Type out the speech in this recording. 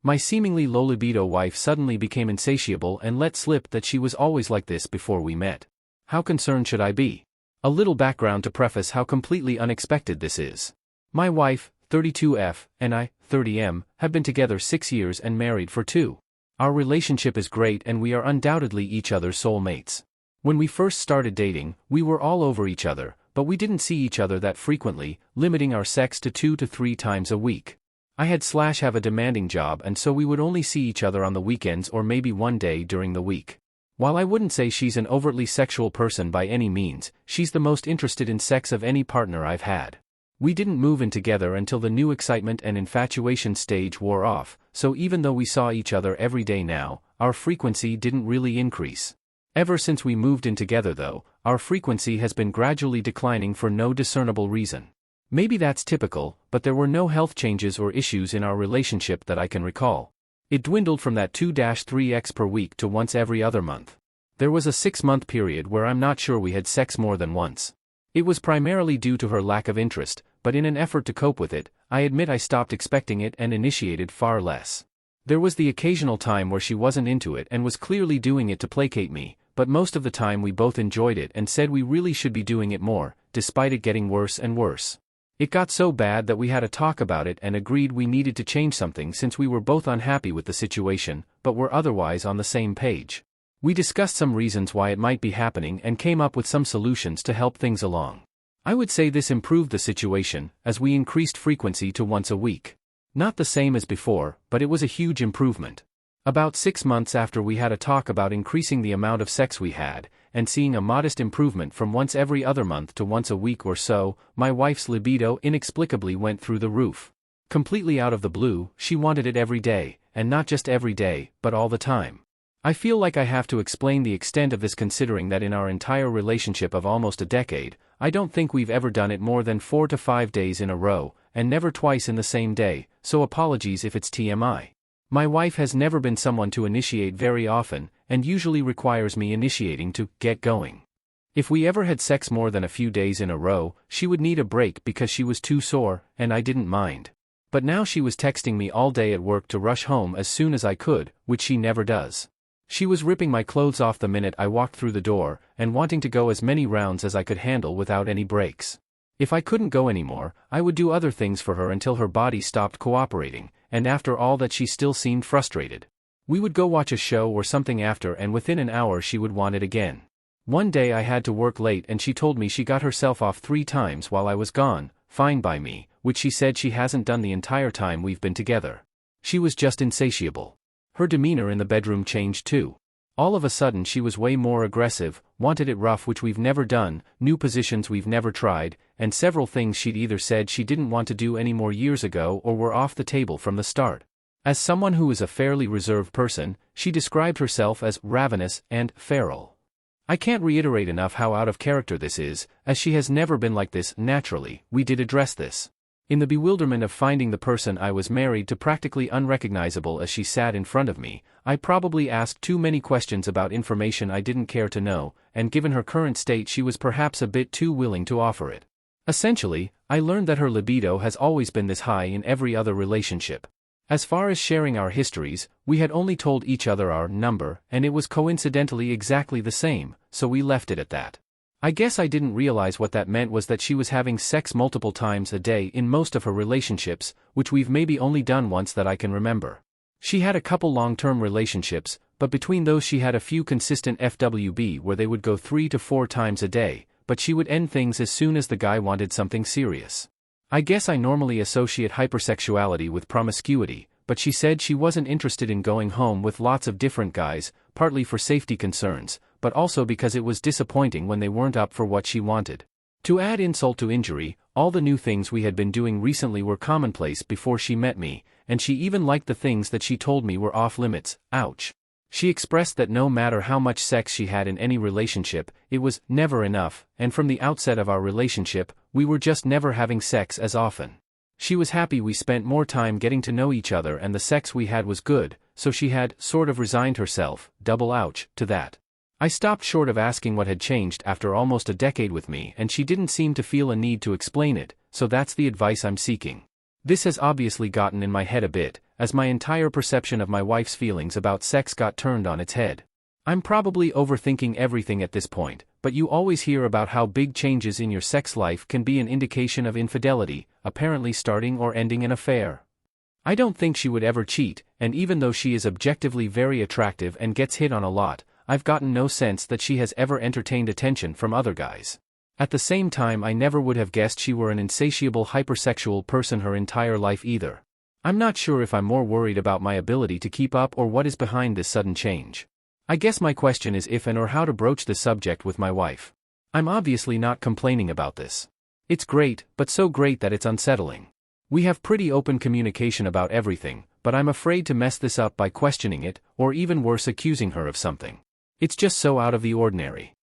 My seemingly low-libido wife suddenly became insatiable and let slip that she was always like this before we met. How concerned should I be? A little background to preface how completely unexpected this is. My wife, 32F, and I, 30M, have been together 6 years and married for 2. Our relationship is great and we are undoubtedly each other's soulmates. When we first started dating, we were all over each other, but we didn't see each other that frequently, limiting our sex to 2 to 3 times a week. I have a demanding job and so we would only see each other on the weekends or maybe one day during the week. While I wouldn't say she's an overtly sexual person by any means, she's the most interested in sex of any partner I've had. We didn't move in together until the new excitement and infatuation stage wore off, so even though we saw each other every day now, our frequency didn't really increase. Ever since we moved in together though, our frequency has been gradually declining for no discernible reason. Maybe that's typical, but there were no health changes or issues in our relationship that I can recall. It dwindled from that 2-3x per week to once every other month. There was a 6-month period where I'm not sure we had sex more than once. It was primarily due to her lack of interest, but in an effort to cope with it, I admit I stopped expecting it and initiated far less. There was the occasional time where she wasn't into it and was clearly doing it to placate me, but most of the time we both enjoyed it and said we really should be doing it more, despite it getting worse and worse. It got so bad that we had a talk about it and agreed we needed to change something since we were both unhappy with the situation, but were otherwise on the same page. We discussed some reasons why it might be happening and came up with some solutions to help things along. I would say this improved the situation, as we increased frequency to once a week. Not the same as before, but it was a huge improvement. About 6 months after we had a talk about increasing the amount of sex we had, and seeing a modest improvement from once every other month to once a week or so, my wife's libido inexplicably went through the roof. Completely out of the blue, she wanted it every day, and not just every day, but all the time. I feel like I have to explain the extent of this considering that in our entire relationship of almost a decade, I don't think we've ever done it more than 4 to 5 days in a row, and never twice in the same day, so apologies if it's TMI. My wife has never been someone to initiate very often, and usually requires me initiating to get going. If we ever had sex more than a few days in a row, she would need a break because she was too sore, and I didn't mind. But now she was texting me all day at work to rush home as soon as I could, which she never does. She was ripping my clothes off the minute I walked through the door, and wanting to go as many rounds as I could handle without any breaks. If I couldn't go anymore, I would do other things for her until her body stopped cooperating, and after all that she still seemed frustrated. We would go watch a show or something after and within an hour she would want it again. One day I had to work late and she told me she got herself off 3 times while I was gone, fine by me, which she said she hasn't done the entire time we've been together. She was just insatiable. Her demeanor in the bedroom changed too. All of a sudden she was way more aggressive, wanted it rough which we've never done, new positions we've never tried, and several things she'd either said she didn't want to do anymore years ago or were off the table from the start. As someone who is a fairly reserved person, she described herself as ravenous and feral. I can't reiterate enough how out of character this is, as she has never been like this naturally. We did address this. In the bewilderment of finding the person I was married to practically unrecognizable as she sat in front of me, I probably asked too many questions about information I didn't care to know, and given her current state she was perhaps a bit too willing to offer it. Essentially, I learned that her libido has always been this high in every other relationship. As far as sharing our histories, we had only told each other our number, and it was coincidentally exactly the same, so we left it at that. I guess I didn't realize what that meant was that she was having sex multiple times a day in most of her relationships, which we've maybe only done once that I can remember. She had a couple long-term relationships, but between those she had a few consistent FWB where they would go 3 to 4 times a day, but she would end things as soon as the guy wanted something serious. I guess I normally associate hypersexuality with promiscuity, but she said she wasn't interested in going home with lots of different guys, partly for safety concerns, but also because it was disappointing when they weren't up for what she wanted. To add insult to injury, all the new things we had been doing recently were commonplace before she met me, and she even liked the things that she told me were off limits. Ouch. She expressed that no matter how much sex she had in any relationship, it was never enough, and from the outset of our relationship, we were just never having sex as often. She was happy we spent more time getting to know each other and the sex we had was good, so she had sort of resigned herself, double ouch, to that. I stopped short of asking what had changed after almost a decade with me and she didn't seem to feel a need to explain it, so that's the advice I'm seeking. This has obviously gotten in my head a bit, as my entire perception of my wife's feelings about sex got turned on its head. I'm probably overthinking everything at this point, but you always hear about how big changes in your sex life can be an indication of infidelity, apparently starting or ending an affair. I don't think she would ever cheat, and even though she is objectively very attractive and gets hit on a lot, I've gotten no sense that she has ever entertained attention from other guys. At the same time, I never would have guessed she were an insatiable hypersexual person her entire life either. I'm not sure if I'm more worried about my ability to keep up or what is behind this sudden change. I guess my question is if and or how to broach the subject with my wife. I'm obviously not complaining about this. It's great, but so great that it's unsettling. We have pretty open communication about everything, but I'm afraid to mess this up by questioning it, or even worse accusing her of something. It's just so out of the ordinary.